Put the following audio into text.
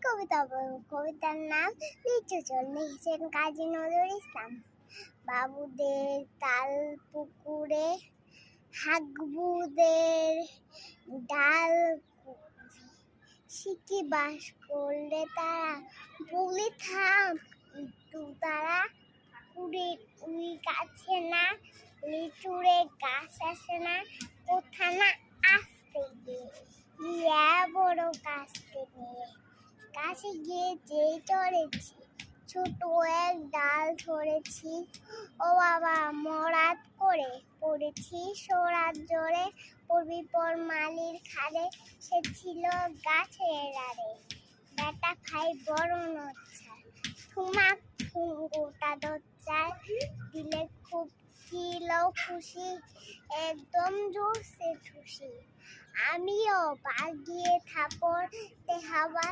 কবিতা বলবো। কবিতার নাম লিচু চোর, লিখেছেন কাজী নজরুল ইসলাম। বাবুদের তাল পুকুরে হাগবুদের ডাল শিখি বাস করলে তারা বলি থাম একটু তারা কুড়ির উই গাছে না লিচুরে গাছ আসে না কোথা না আসতে গিয়ে বড় কাছতে নিয়ে কাছে গিয়ে যেই চড়েছি ছোট এক ডাল ধরেছি ও বাবা মরাত করে পড়েছি সোরাত জোরে পড়বি পর মালির খাড়ে সে ছিল গাছের আড়ে বেটা খাই বড় নচ্ছা ঠুমাক ঠুম গোটা দচ্চায় দিলে খুব কিলো খুশি একদম জোরসে খুশি আমিও বাগিয়ে থাপড় হাওয়া